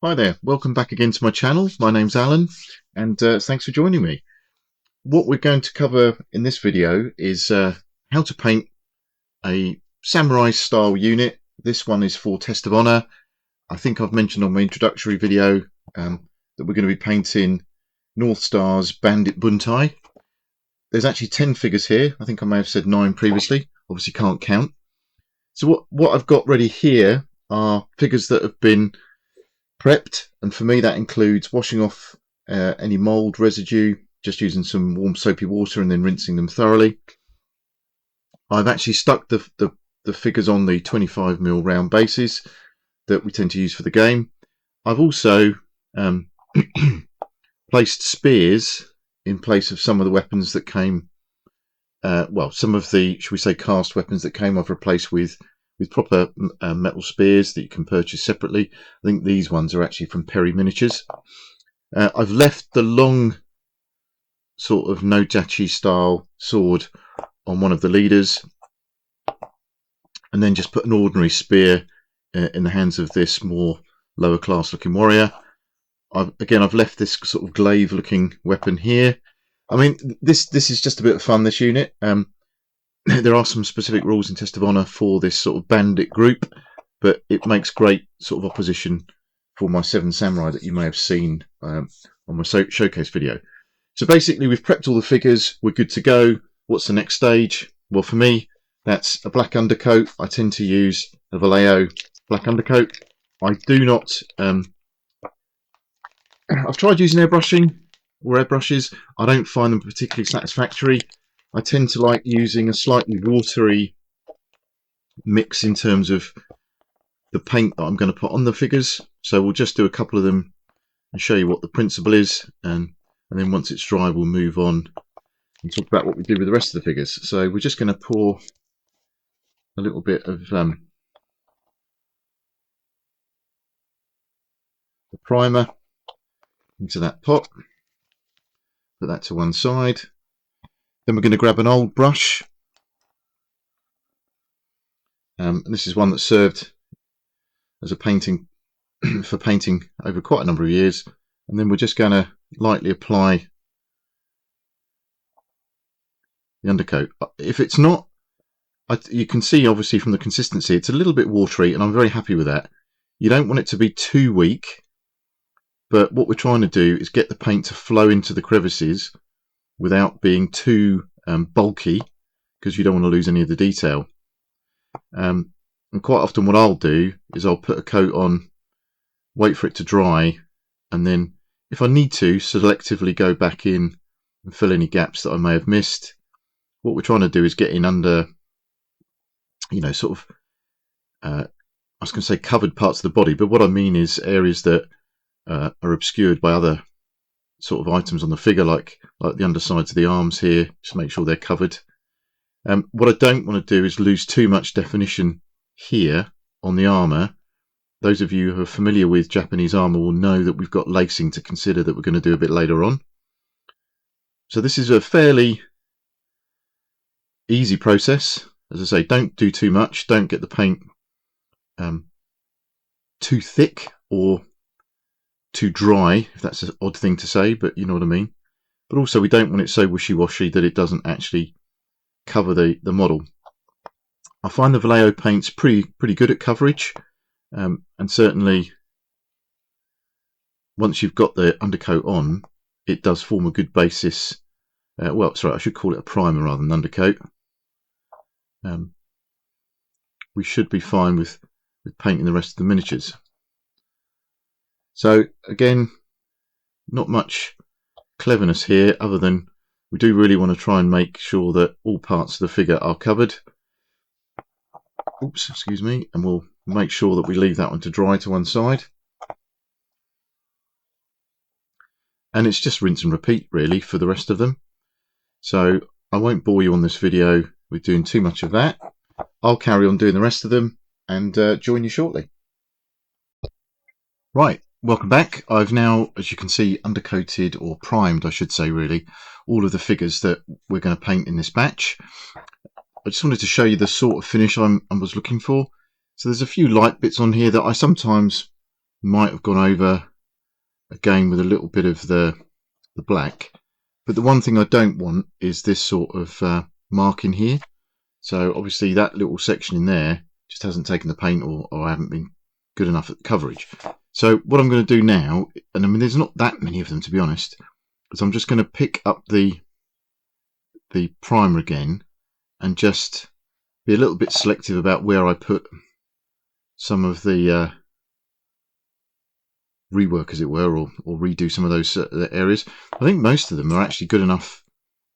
Hi there, welcome back again to my channel. My name's Alan and thanks for joining me. What we're going to cover in this video is how to paint a samurai style unit. This one is for Test of Honor. I think I've mentioned on my introductory video that we're going to be painting Northstar's Bandit Buntai. There's actually 10 figures here. I think I may have said 9 previously. Obviously can't count. So what I've got ready here are figures that have been prepped, and for me that includes washing off any mold residue, just using some warm soapy water and then rinsing them thoroughly. I've actually stuck the figures on the 25mm round bases that we tend to use for the game. I've also placed spears in place of some of the weapons that came, well, some of the, should we say, cast weapons that came. I've replaced with proper metal spears that you can purchase separately. I think these ones are actually from Perry Miniatures. I've left the long sort of no-jachi style sword on one of the leaders, and then just put an ordinary spear in the hands of this more lower class looking warrior. I've left this sort of glaive looking weapon here. I mean, this is just a bit of fun, this unit. There are some specific rules in Test of Honor for this sort of bandit group, but it makes great sort of opposition for my 7 samurai that you may have seen on my showcase video. So basically we've prepped all the figures, we're good to go. What's the next stage? Well, for me, that's a black undercoat. I tend to use a Vallejo black undercoat. I do not, I've tried using airbrushing or airbrushes. I don't find them particularly satisfactory. I tend to like using a slightly watery mix in terms of the paint that I'm going to put on the figures. So we'll just do a couple of them and show you what the principle is, and then once it's dry we'll move on and talk about what we do with the rest of the figures. So we're just going to pour a little bit of the primer into that pot, put that to one side. Then we're going to grab an old brush, and this is one that served as a painting for painting over quite a number of years, and then we're just going to lightly apply the undercoat. If it's not, you can see obviously from the consistency it's a little bit watery, and I'm very happy with that. You don't want it to be too weak, but what we're trying to do is get the paint to flow into the crevices without being too bulky, because you don't want to lose any of the detail. And quite often what I'll do is I'll put a coat on, wait for it to dry, and then if I need to, selectively go back in and fill any gaps that I may have missed. What we're trying to do is get in under, you know, sort of I was going to say covered parts of the body, but what I mean is areas that are obscured by other sort of items on the figure, like the undersides of the arms here. Just make sure they're covered. What I don't want to do is lose too much definition here on the armour. Those of you who are familiar with Japanese armour will know that we've got lacing to consider that we're going to do a bit later on. So this is a fairly easy process. As I say, don't do too much. Don't get the paint too thick or too dry, if that's an odd thing to say, but you know what I mean. But also we don't want it so wishy-washy that it doesn't actually cover the model. I find the Vallejo paint's pretty good at coverage, and certainly once you've got the undercoat on, it does form a good basis. Well, sorry, I should call it a primer rather than undercoat. We should be fine with painting the rest of the miniatures. So again, not much cleverness here, other than we do really want to try and make sure that all parts of the figure are covered. Oops, excuse me, and we'll make sure that we leave that one to dry to one side. And it's just rinse and repeat really for the rest of them. So I won't bore you on this video with doing too much of that. I'll carry on doing the rest of them and join you shortly. Right. Welcome back. I've now, as you can see, undercoated, or primed I should say really, all of the figures that we're going to paint in this batch. I just wanted to show you the sort of finish I was looking for. So there's a few light bits on here that I sometimes might have gone over again with a little bit of the black. But the one thing I don't want is this sort of mark in here. So obviously that little section in there just hasn't taken the paint, or I haven't been good enough at the coverage. So what I'm going to do now, and I mean there's not that many of them to be honest, is I'm just going to pick up the primer again and just be a little bit selective about where I put some of the rework, as it were, or redo some of those areas. I think most of them are actually good enough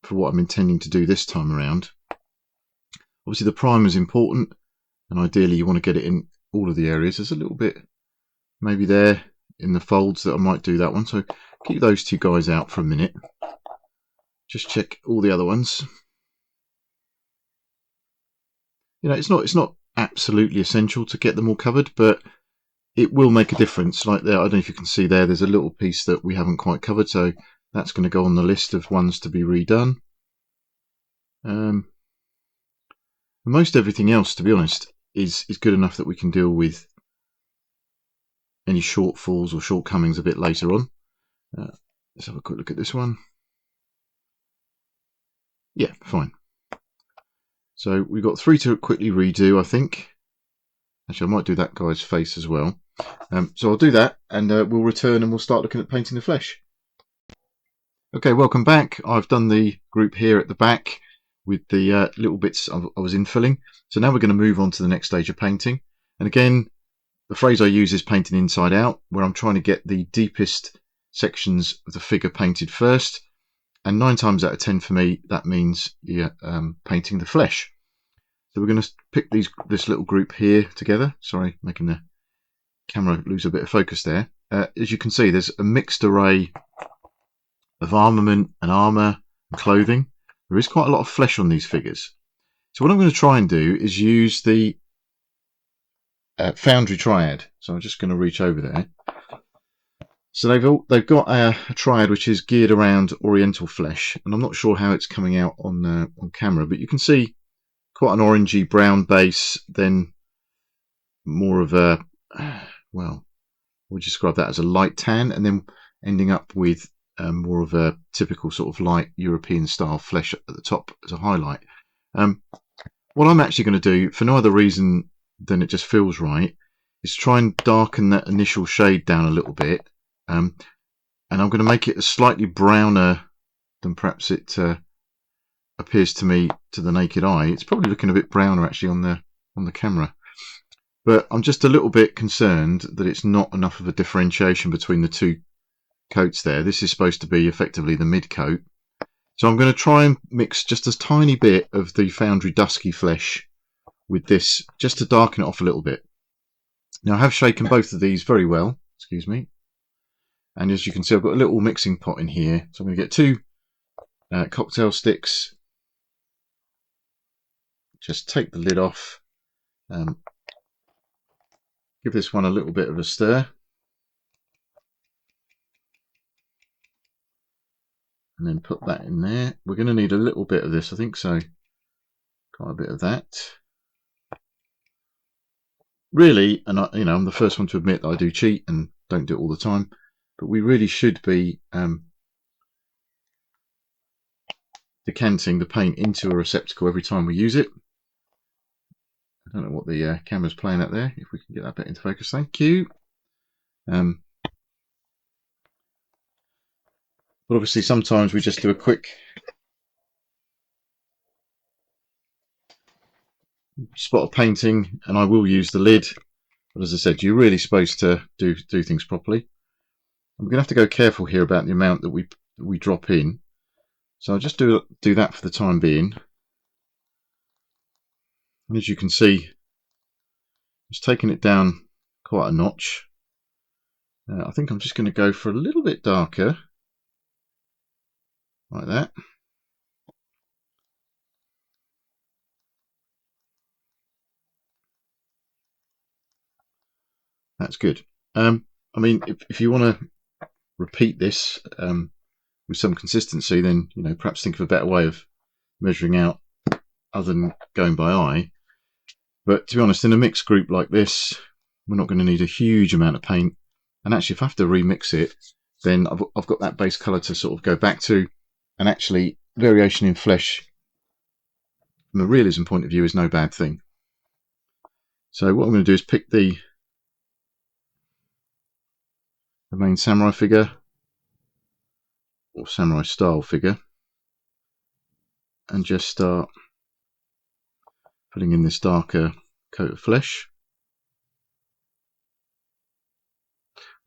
for what I'm intending to do this time around. Obviously the primer is important, and ideally you want to get it in all of the areas. There's a little bit maybe there in the folds that I might do that one, so keep those two guys out for a minute. Just check all the other ones. You know, it's not absolutely essential to get them all covered, but it will make a difference. Like there, I don't know if you can see there's a little piece that we haven't quite covered, so that's going to go on the list of ones to be redone. Most everything else, to be honest, is good enough that we can deal with any shortfalls or shortcomings a bit later on. Let's have a quick look at this one. Yeah, fine. So we've got 3 to quickly redo, I think. Actually, I might do that guy's face as well. So I'll do that, and we'll return and we'll start looking at painting the flesh. Okay, welcome back. I've done the group here at the back with the little bits I was infilling. So now we're going to move on to the next stage of painting. And again, the phrase I use is painting inside out, where I'm trying to get the deepest sections of the figure painted first. And 9 times out of 10 for me, that means painting the flesh. So we're going to pick this little group here together. Sorry, making the camera lose a bit of focus there. As you can see, there's a mixed array of armament and armour and clothing. There is quite a lot of flesh on these figures. So what I'm going to try and do is use the Foundry Triad. So I'm just going to reach over there. So they've got a triad which is geared around Oriental flesh, and I'm not sure how it's coming out on camera, but you can see quite an orangey brown base, then more of a, well, we'll describe that as a light tan, and then ending up with more of a typical sort of light European style flesh at the top as a highlight. What I'm actually going to do, for no other reason than it just feels right, is try and darken that initial shade down a little bit. And I'm going to make it a slightly browner than perhaps it appears to me to the naked eye. It's probably looking a bit browner actually on the camera, but I'm just a little bit concerned that it's not enough of a differentiation between the two coats there. This is supposed to be effectively the mid coat, so I'm going to try and mix just a tiny bit of the Foundry Dusky flesh with this, just to darken it off a little bit. Now I have shaken both of these very well, excuse me. And as you can see, I've got a little mixing pot in here. So I'm going to get 2 cocktail sticks. Just take the lid off. Give this one a little bit of a stir. And then put that in there. We're going to need a little bit of this, I think, so quite a bit of that. Really, and I'm the first one to admit that I do cheat and don't do it all the time. But we really should be decanting the paint into a receptacle every time we use it. I don't know what the camera's playing at there. If we can get that bit into focus, thank you. But obviously sometimes we just do a quick spot of painting and I will use the lid. But as I said, you're really supposed to do things properly. I'm going to have to go careful here about the amount that we drop in. So I'll just do that for the time being. And as you can see, it's taking it down quite a notch. I think I'm just going to go for a little bit darker, like that. That's good. I mean, if you want to repeat this with some consistency, then perhaps think of a better way of measuring out other than going by eye. But to be honest, in a mixed group like this, we're not going to need a huge amount of paint. And actually, if I have to remix it, then I've got that base colour to sort of go back to. And actually, variation in flesh, from a realism point of view, is no bad thing. So what I'm going to do is pick the main samurai figure, or samurai style figure, and just start putting in this darker coat of flesh.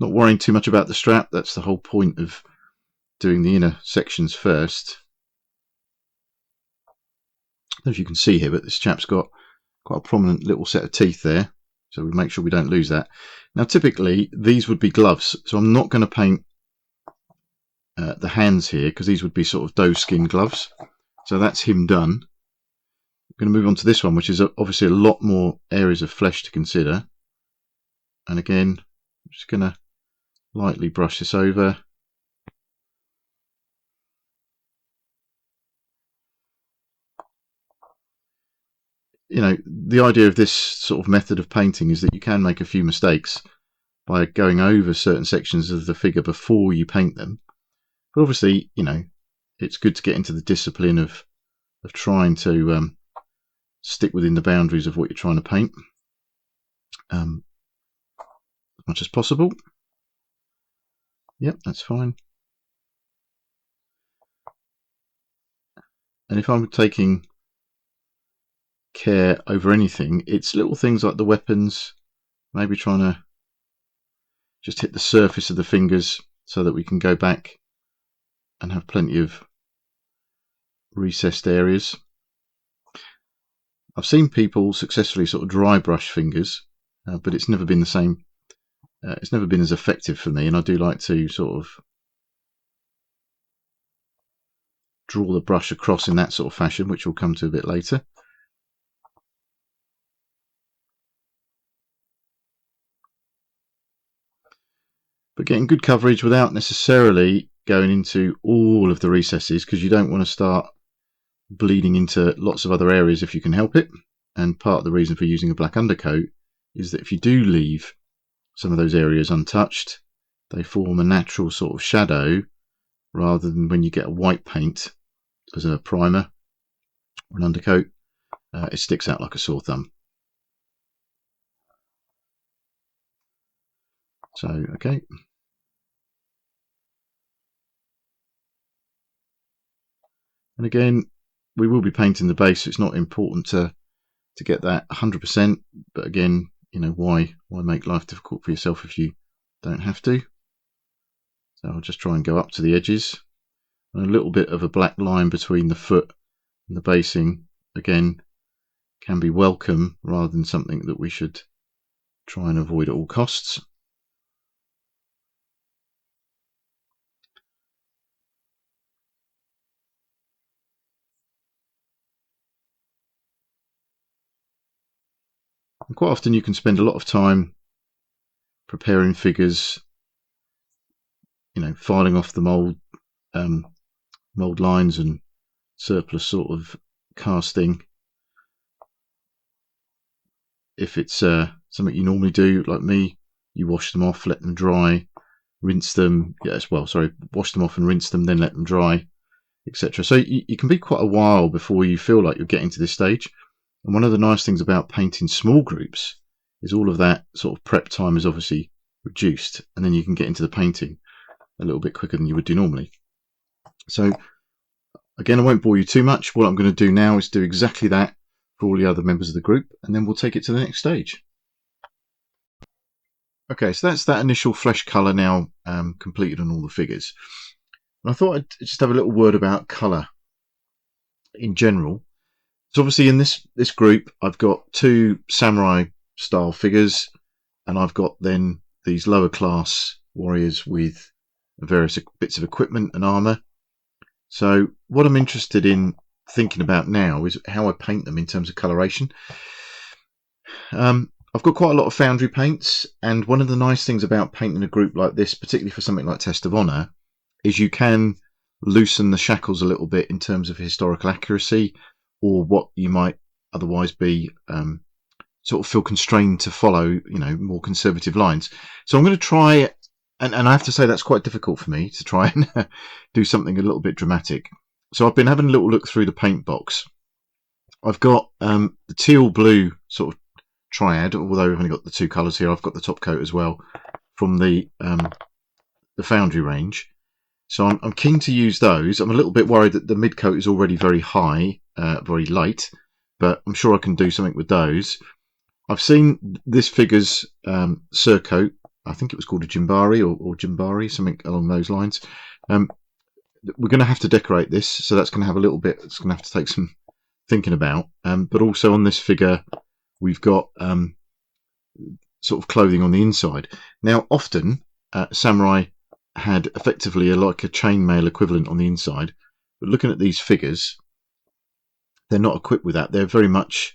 Not worrying too much about the strap, that's the whole point of doing the inner sections first. As you can see here, but this chap's got quite a prominent little set of teeth there, so we make sure we don't lose that. Now typically these would be gloves, so I'm not going to paint the hands here, because these would be sort of doe skin gloves. So that's him done. I'm going to move on to this one, which is obviously a lot more areas of flesh to consider. And again, I'm just going to lightly brush this over. You know, the idea of this sort of method of painting is that you can make a few mistakes by going over certain sections of the figure before you paint them. But obviously, you know, it's good to get into the discipline of trying to stick within the boundaries of what you're trying to paint as much as possible. Yep, that's fine. And if I'm taking care over anything, it's little things like the weapons, maybe trying to just hit the surface of the fingers so that we can go back and have plenty of recessed areas. I've seen people successfully sort of dry brush fingers, but it's never been the same. It's never been as effective for me, and I do like to sort of draw the brush across in that sort of fashion, which we'll come to a bit later. But getting good coverage without necessarily going into all of the recesses, because you don't want to start bleeding into lots of other areas if you can help it. And part of the reason for using a black undercoat is that if you do leave some of those areas untouched, they form a natural sort of shadow, rather than when you get a white paint as a primer or an undercoat, it sticks out like a sore thumb. So, okay. And again, we will be painting the base, so it's not important to get that 100%. But again, you know, why make life difficult for yourself if you don't have to? So I'll just try and go up to the edges. And a little bit of a black line between the foot and the basing, again, can be welcome rather than something that we should try and avoid at all costs. And quite often you can spend a lot of time preparing figures, you know, filing off the mould lines and surplus sort of casting. If it's something you normally do, like me, you wash them off, let them dry, rinse them. Yes, well, sorry, wash them off and rinse them, then let them dry, etc. So you can be quite a while before you feel like you're getting to this stage. And one of the nice things about painting small groups is all of that sort of prep time is obviously reduced, and then you can get into the painting a little bit quicker than you would do normally. So again, I won't bore you too much. What I'm going to do now is do exactly that for all the other members of the group, and then we'll take it to the next stage. Okay, so that's that initial flesh colour now completed on all the figures. And I thought I'd just have a little word about colour in general. So obviously in this group, I've got two samurai style figures, and I've got then these lower class warriors with various bits of equipment and armour. So what I'm interested in thinking about now is how I paint them in terms of coloration. I've got quite a lot of foundry paints, and one of the nice things about painting a group like this, particularly for something like Test of Honour, is you can loosen the shackles a little bit in terms of historical accuracy, or what you might otherwise be sort of feel constrained to follow, you know, more conservative lines. So I'm going to try and I have to say that's quite difficult for me to try and do something a little bit dramatic. So I've been having a little look through the paint box. I've got the teal blue sort of triad, although we've only got the two colours here. I've got the top coat as well from the Foundry range. So I'm keen to use those. I'm a little bit worried that the mid coat is already very high, very light, but I'm sure I can do something with those. I've seen this figure's surcoat. I think it was called a Jimbari or Jimbari, something along those lines. We're going to have to decorate this, so that's going to have a little bit. It's going to have to take some thinking about. But also on this figure, we've got sort of clothing on the inside. Now, often Samurai had effectively like a chainmail equivalent on the inside, but looking at these figures, they're not equipped with that. They're very much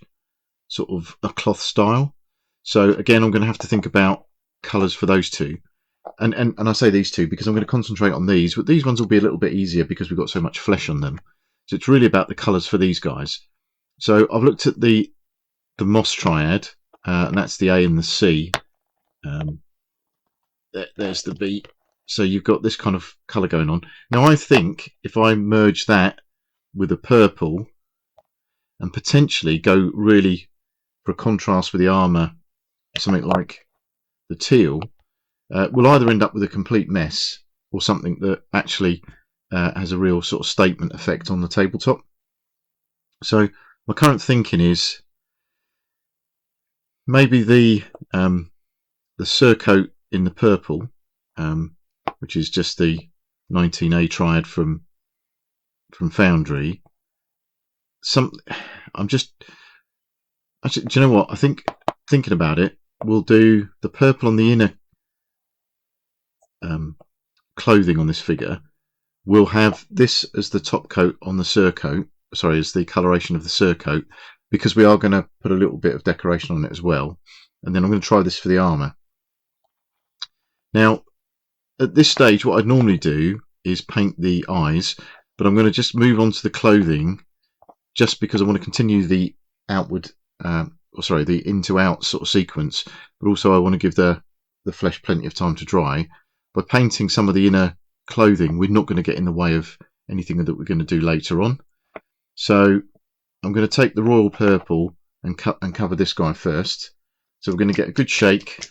sort of a cloth style. So again, I'm going to have to think about colours for those two. And I say these two because I'm going to concentrate on these, but these ones will be a little bit easier because we've got so much flesh on them. So it's really about the colours for these guys. So I've looked at the moss triad, and that's the A and the C. There's the B. So you've got this kind of colour going on. Now I think if I merge that with a purple and potentially go really for a contrast with the armour, something like the teal, we'll either end up with a complete mess or something that actually has a real sort of statement effect on the tabletop. So my current thinking is maybe the surcoat in the purple, which is just the 19A triad from Foundry. I'm just actually, do you know what? I think thinking about it, we'll do the purple on the inner clothing on this figure. We'll have this as the top coat on the surcoat. Sorry, as the coloration of the surcoat, because we are going to put a little bit of decoration on it as well. And then I'm going to try this for the armour. Now, at this stage, what I'd normally do is paint the eyes, but I'm going to just move on to the clothing, just because I want to continue the outward, the in-to-out sort of sequence, but also I want to give the flesh plenty of time to dry. By painting some of the inner clothing, we're not going to get in the way of anything that we're going to do later on. So I'm going to take the royal purple and cover this guy first. So we're going to get a good shake.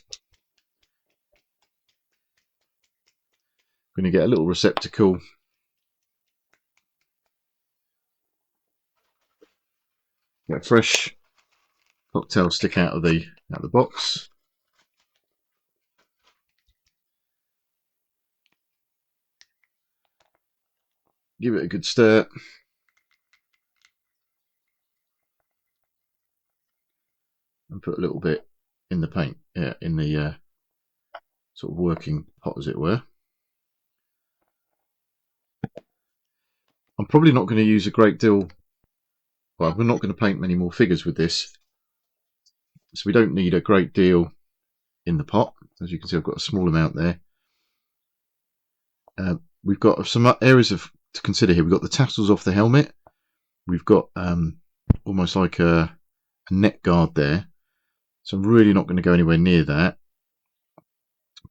We're going to get a little receptacle. Get a fresh cocktail stick out of the box. Give it a good stir. And put a little bit in the paint, in the sort of working pot, as it were. I'm probably not going to use a great deal. Well, we're not going to paint many more figures with this, so we don't need a great deal in the pot. As you can see, I've got a small amount there. We've got some areas to consider here. We've got the tassels off the helmet. We've got almost like a neck guard there. So I'm really not going to go anywhere near that.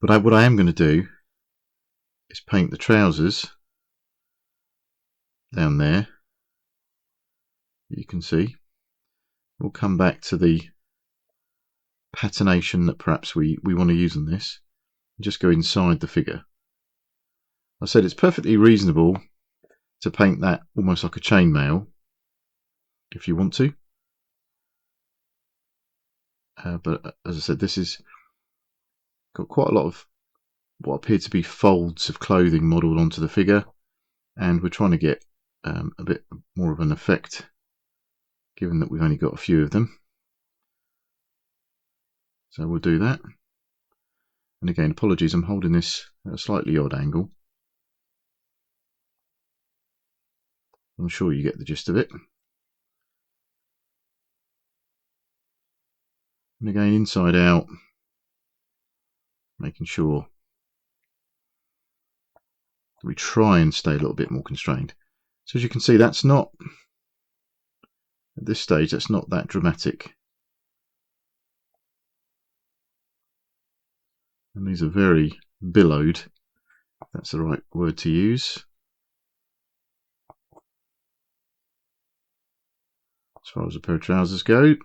But what I am going to do is paint the trousers down there. You can see. We'll come back to the patination that perhaps we want to use on this. Just go inside the figure. I said it's perfectly reasonable to paint that almost like a chainmail if you want to. But as I said, this is got quite a lot of what appear to be folds of clothing modelled onto the figure, and we're trying to get a bit more of an effect given that we've only got a few of them. So we'll do that. And again, apologies, I'm holding this at a slightly odd angle. I'm sure you get the gist of it. And again, inside out, making sure that we try and stay a little bit more constrained. So as you can see, that's not, at this stage, that's not that dramatic. And these are very billowed. If that's the right word to use. As far as a pair of trousers go, we'll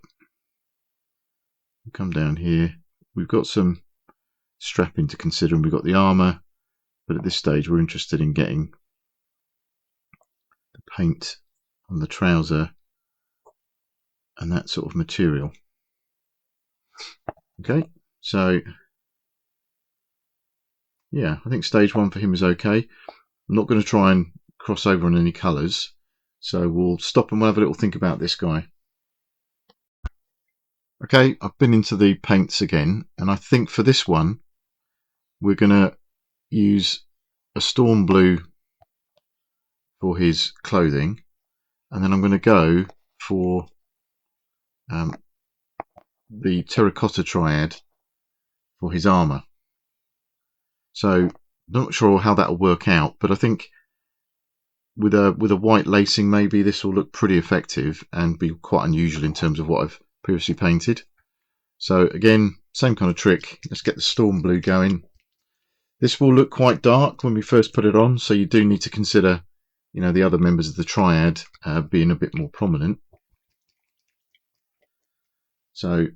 come down here. We've got some strapping to consider, and we've got the armour, but at this stage we're interested in getting the paint on the trouser and that sort of material. Okay, so yeah, I think stage one for him is okay. I'm not going to try and cross over on any colours, so we'll stop and we'll have a little think about this guy. Okay, I've been into the paints again, and I think for this one we're going to use a storm blue for his clothing, and then I'm going to go for the terracotta triad for his armour. So not sure how that will work out, but I think with a white lacing maybe this will look pretty effective and be quite unusual in terms of what I've previously painted. So again, same kind of trick. Let's get the storm blue going. This will look quite dark when we first put it on, so you do need to consider, you know, the other members of the triad being a bit more prominent. So let's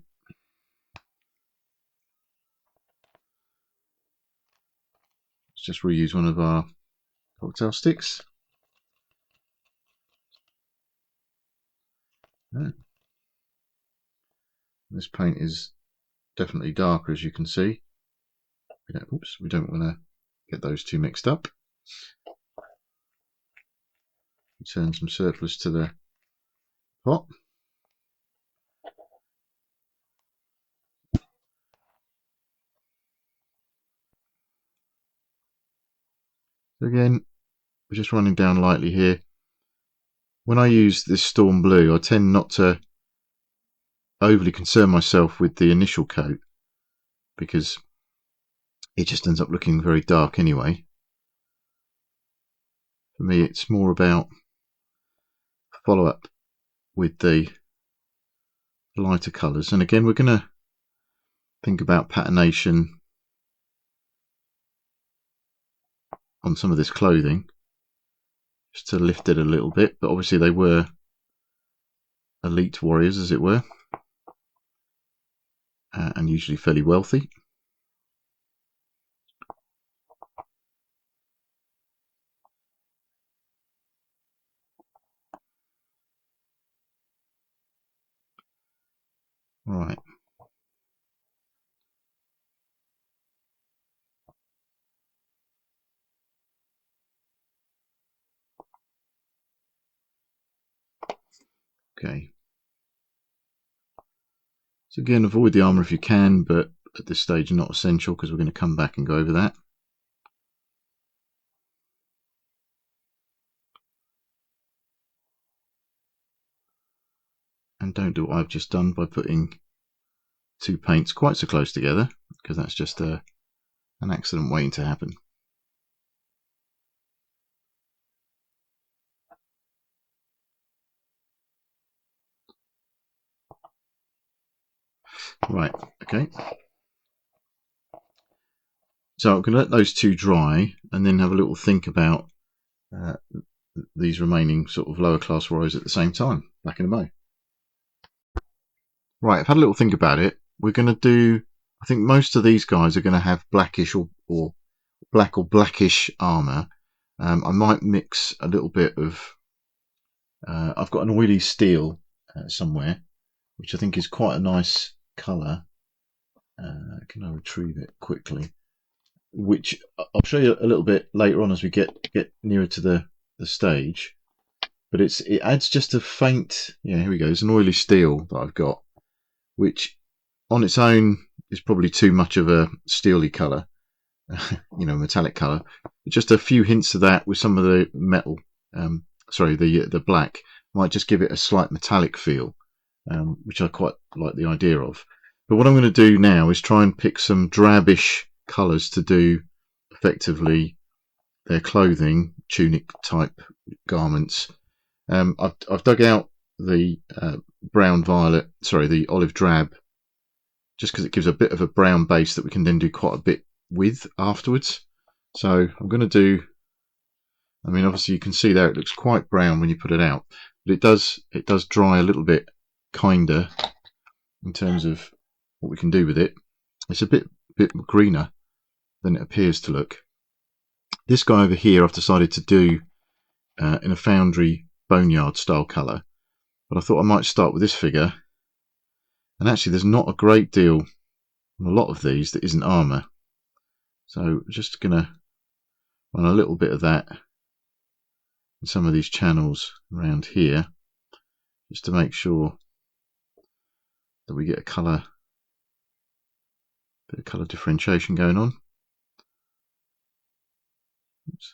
just reuse one of our cocktail sticks. This paint is definitely darker, as you can see. Oops, we don't want to get those two mixed up. Return some surplus to the pot. So again, we're just running down lightly here. When I use this storm blue, I tend not to overly concern myself with the initial coat because it just ends up looking very dark anyway. For me, it's more about follow up with the lighter colours, and again we're going to think about patternation on some of this clothing just to lift it a little bit, but obviously they were elite warriors, as it were, and usually fairly wealthy. Right. Okay. So again, avoid the armour if you can, but at this stage not essential because we're going to come back and go over that. And don't do what I've just done by putting two paints quite so close together, because that's just an accident waiting to happen. Right, okay. So I'm going to let those two dry and then have a little think about these remaining sort of lower class warriors at the same time. Back in a mo. Right, I've had a little think about it. We're going to do, I think most of these guys are going to have blackish or black or blackish armour. I might mix a little bit of, I've got an oily steel somewhere, which I think is quite a nice colour. Can I retrieve it quickly? Which I'll show you a little bit later on as we get nearer to the stage. But it adds just a faint, yeah, here we go. It's an oily steel that I've got, which on its own is probably too much of a steely colour, you know, metallic colour. Just a few hints of that with some of the metal, sorry, the black might just give it a slight metallic feel, which I quite like the idea of. But what I'm going to do now is try and pick some drabbish colours to do effectively their clothing, tunic type garments. I've dug out the the olive drab, just because it gives a bit of a brown base that we can then do quite a bit with afterwards. So I'm going to do, I mean, obviously you can see there it looks quite brown when you put it out, but it does dry a little bit kinder in terms of what we can do with it. It's a bit greener than it appears to look. This guy over here I've decided to do in a foundry boneyard style colour, but I thought I might start with this figure. And actually there's not a great deal on a lot of these that isn't armour, so I'm just going to run a little bit of that in some of these channels around here, just to make sure that we get a bit of colour differentiation going on. Oops.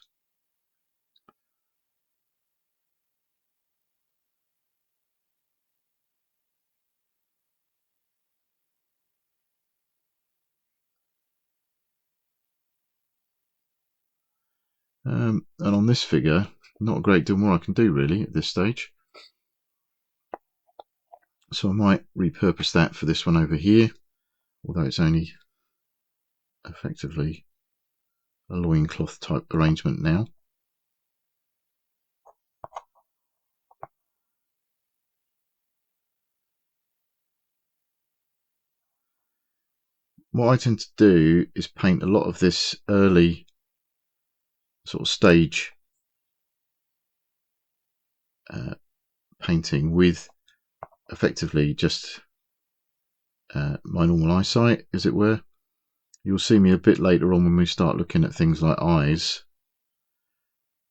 And on this figure, not a great deal more I can do really at this stage. So I might repurpose that for this one over here, although it's only effectively a loincloth type arrangement now. What I tend to do is paint a lot of this early sort of stage painting with effectively just my normal eyesight, as it were. You'll see me a bit later on when we start looking at things like eyes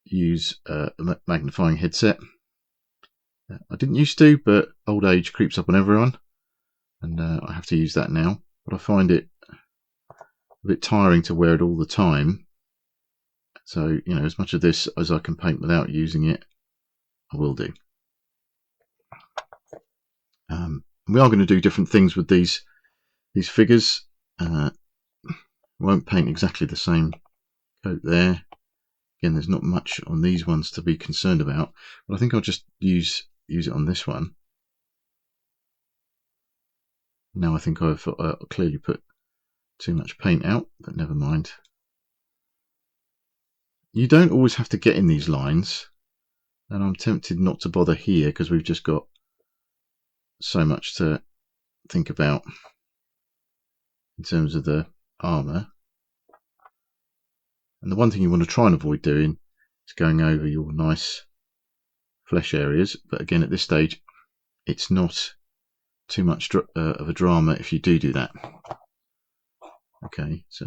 use a magnifying headset. I didn't used to, but old age creeps up on everyone, and I have to use that now. But I find it a bit tiring to wear it all the time. So, you know, as much of this as I can paint without using it, I will do. We are going to do different things with these figures. Won't paint exactly the same coat there. Again, there's not much on these ones to be concerned about, but I think I'll just use it on this one. Now I think I've clearly put too much paint out, but never mind. You don't always have to get in these lines, and I'm tempted not to bother here because we've just got so much to think about in terms of the armour. And the one thing you want to try and avoid doing is going over your nice flesh areas, but again at this stage it's not too much of a drama if you do that. Okay, so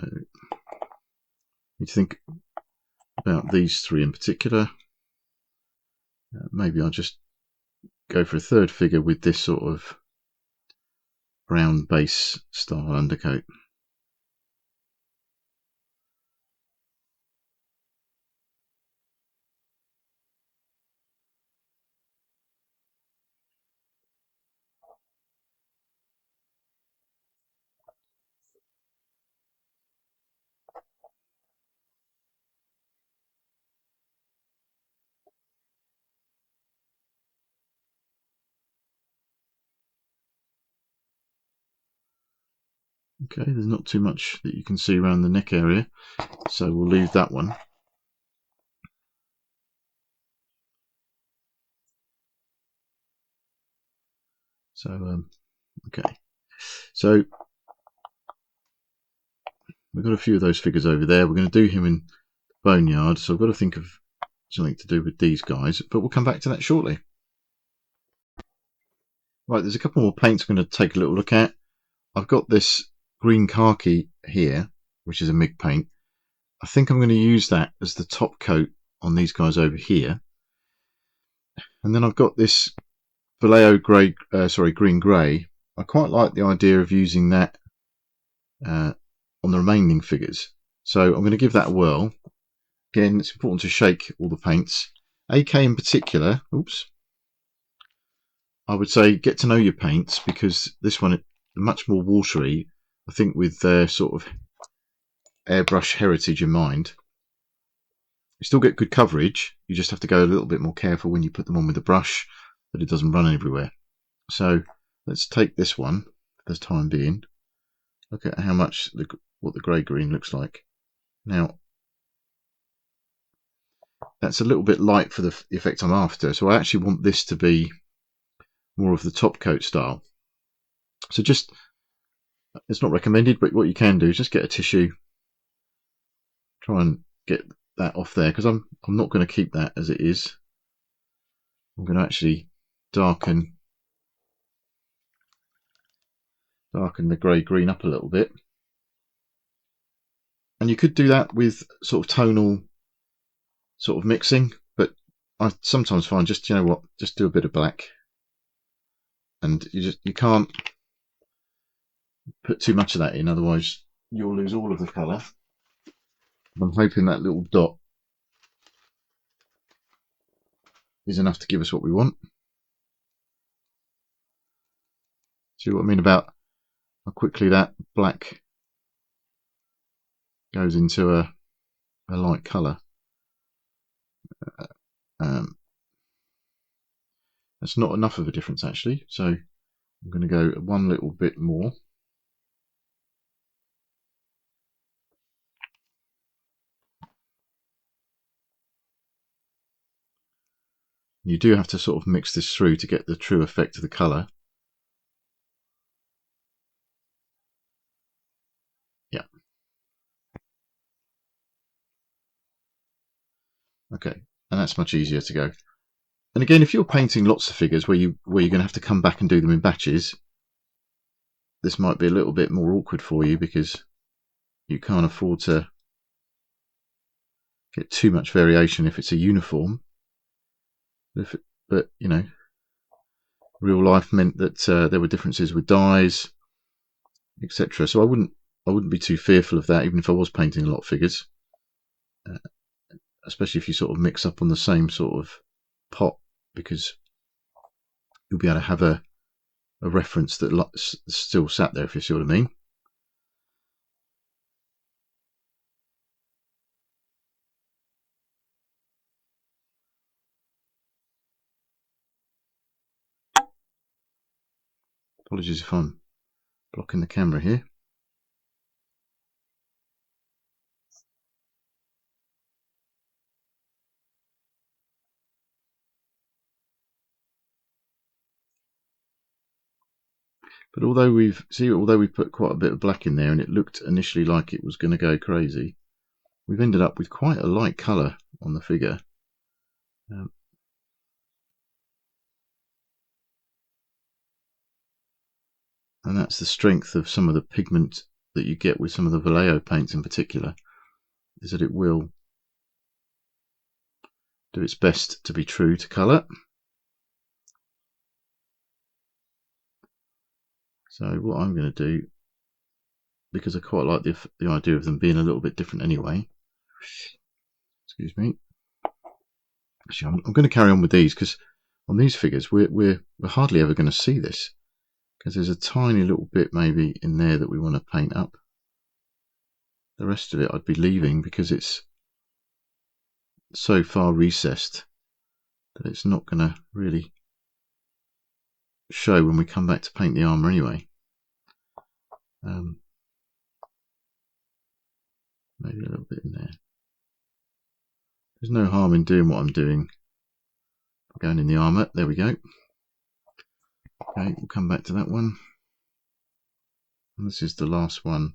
you think about these three in particular. Maybe I'll just go for a third figure with this sort of brown base style undercoat. Okay, there's not too much that you can see around the neck area, so we'll leave that one. So, okay, so we've got a few of those figures over there. We're going to do him in Boneyard, so I've got to think of something to do with these guys, but we'll come back to that shortly. Right, there's a couple more paints I'm going to take a little look at. I've got this green khaki here, which is a MIG paint. I think I'm going to use that as the top coat on these guys over here. And then I've got this Vallejo grey, green grey. I quite like the idea of using that on the remaining figures. So I'm going to give that a whirl. Again, it's important to shake all the paints. AK in particular, oops. I would say get to know your paints, because this one is much more watery. I think with their sort of airbrush heritage in mind. You still get good coverage, you just have to go a little bit more careful when you put them on with the brush, that it doesn't run everywhere. So let's take this one for the time being. Look at how much the what the grey-green looks like. Now, that's a little bit light for the effect I'm after, so I actually want this to be more of the top coat style. So just, it's not recommended, but what you can do is just get a tissue, try and get that off there, because I'm not going to keep that as it is. I'm going to actually darken the grey-green up a little bit. And you could do that with sort of tonal sort of mixing, but I sometimes find just, you know what, just do a bit of black, and you can't put too much of that in, otherwise you'll lose all of the colour. I'm hoping that little dot is enough to give us what we want. See what I mean about how quickly that black goes into a light colour. That's not enough of a difference actually, so I'm going to go one little bit more. You do have to sort of mix this through to get the true effect of the colour. Yeah. Okay, and that's much easier to go. And again, if you're painting lots of figures where you're going to have to come back and do them in batches, this might be a little bit more awkward for you because you can't afford to get too much variation if it's a uniform. But you know, real life meant that there were differences with dyes, etc. So I wouldn't be too fearful of that, even if I was painting a lot of figures, especially if you sort of mix up on the same sort of pot, because you'll be able to have a reference that still sat there, if you see what I mean. Apologies if I'm blocking the camera here. But although we've put quite a bit of black in there and it looked initially like it was going to go crazy, we've ended up with quite a light colour on the figure. And that's the strength of some of the pigment that you get with some of the Vallejo paints in particular, is that it will do its best to be true to colour. So what I'm going to do, because I quite like the idea of them being a little bit different anyway, excuse me, actually I'm going to carry on with these, because on these figures we're hardly ever going to see this, because there's a tiny little bit maybe in there that we want to paint up. The rest of it I'd be leaving because it's so far recessed that it's not going to really show when we come back to paint the armour anyway. Maybe a little bit in there. There's no harm in doing what I'm doing. Going in the armour, there we go. Okay, we'll come back to that one. And this is the last one.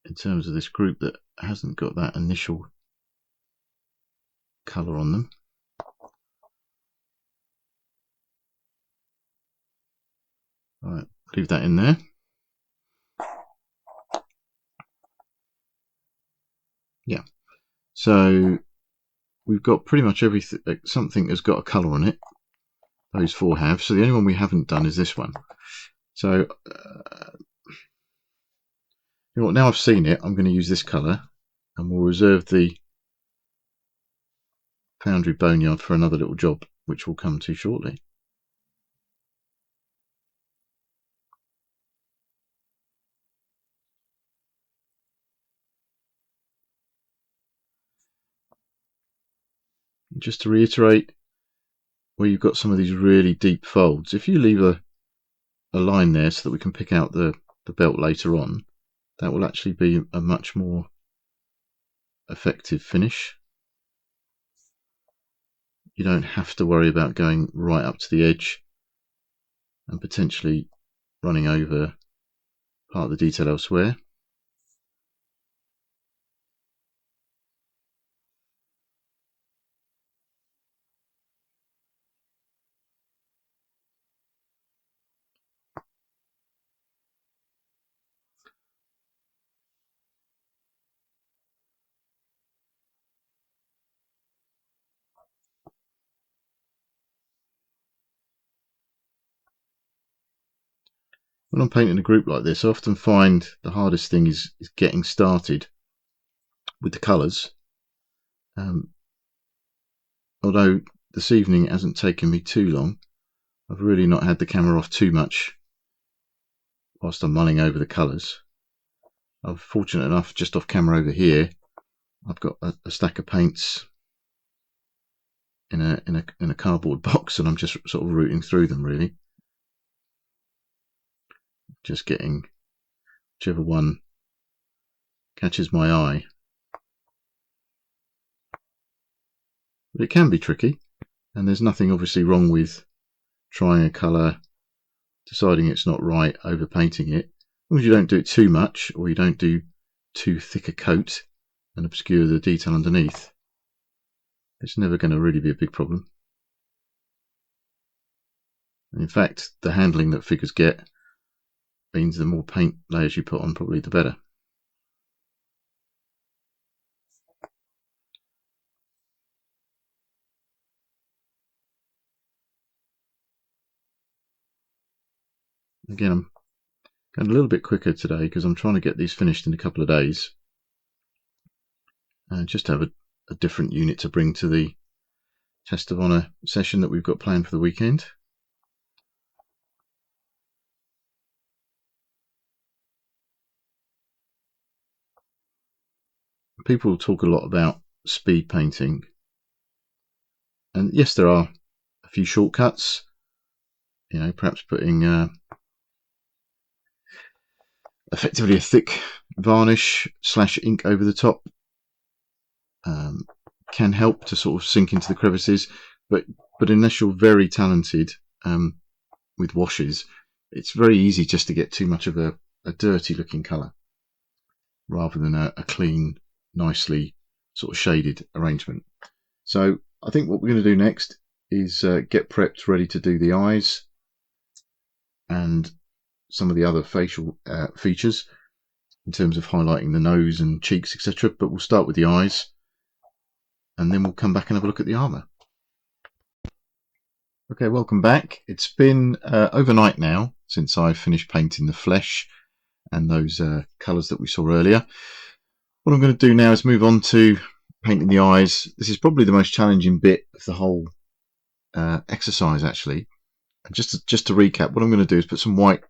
In terms of this group that hasn't got that initial colour on them. Alright, leave that in there. Yeah, so we've got pretty much everything. Something has got a colour on it. Those four have. So the only one we haven't done is this one. So you know what, now I've seen it, I'm going to use this colour, and we'll reserve the Foundry Boneyard for another little job, which we'll come to shortly. Just to reiterate, where you've got some of these really deep folds, if you leave a line there so that we can pick out the belt later on, that will actually be a much more effective finish. You don't have to worry about going right up to the edge and potentially running over part of the detail elsewhere. When I'm painting a group like this, I often find the hardest thing is getting started with the colours. Although this evening it hasn't taken me too long, I've really not had the camera off too much whilst I'm mulling over the colours. I'm fortunate enough, just off camera over here, I've got a stack of paints in a cardboard box, and I'm just sort of rooting through them, really. Just getting whichever one catches my eye. But it can be tricky, and there's nothing obviously wrong with trying a colour, deciding it's not right, overpainting it. As long as you don't do it too much, or you don't do too thick a coat and obscure the detail underneath, it's never going to really be a big problem. And in fact, the handling that figures get means the more paint layers you put on, probably the better. Again, I'm going a little bit quicker today because I'm trying to get these finished in a couple of days, and just have a different unit to bring to the Test of Honour session that we've got planned for the weekend. People talk a lot about speed painting, and yes, there are a few shortcuts. You know, perhaps putting effectively a thick varnish / ink over the top can help to sort of sink into the crevices, but unless you're very talented with washes, it's very easy just to get too much of a dirty looking colour rather than a clean, nicely sort of shaded arrangement. So I think what we're going to do next is get prepped, ready to do the eyes and some of the other facial features in terms of highlighting the nose and cheeks, etc. But we'll start with the eyes, and then we'll come back and have a look at the armour. Okay, welcome back. It's been overnight now since I finished painting the flesh and those colours that we saw earlier. What I'm going to do now is move on to painting the eyes. This is probably the most challenging bit of the whole exercise, actually. And just to recap, what I'm going to do is put some white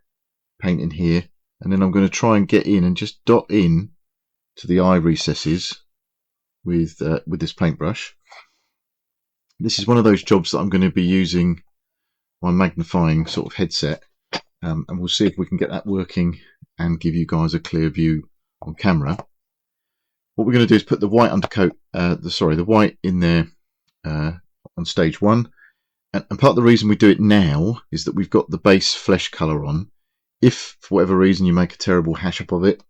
paint in here, and then I'm going to try and get in and just dot in to the eye recesses with this paintbrush. This is one of those jobs that I'm going to be using my magnifying sort of headset, and we'll see if we can get that working and give you guys a clear view on camera. What we're going to do is put the white undercoat, the white in there on stage one, and part of the reason we do it now is that we've got the base flesh colour on. If for whatever reason you make a terrible hash up of it,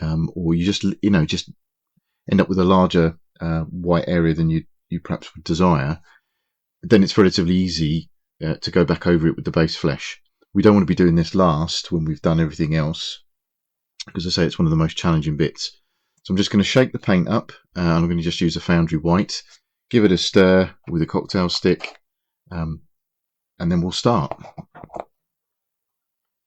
or you just end up with a larger white area than you perhaps would desire, then it's relatively easy to go back over it with the base flesh. We don't want to be doing this last when we've done everything else, because I say it's one of the most challenging bits. So I'm just going to shake the paint up, and I'm going to just use a foundry white, give it a stir with a cocktail stick, and then we'll start.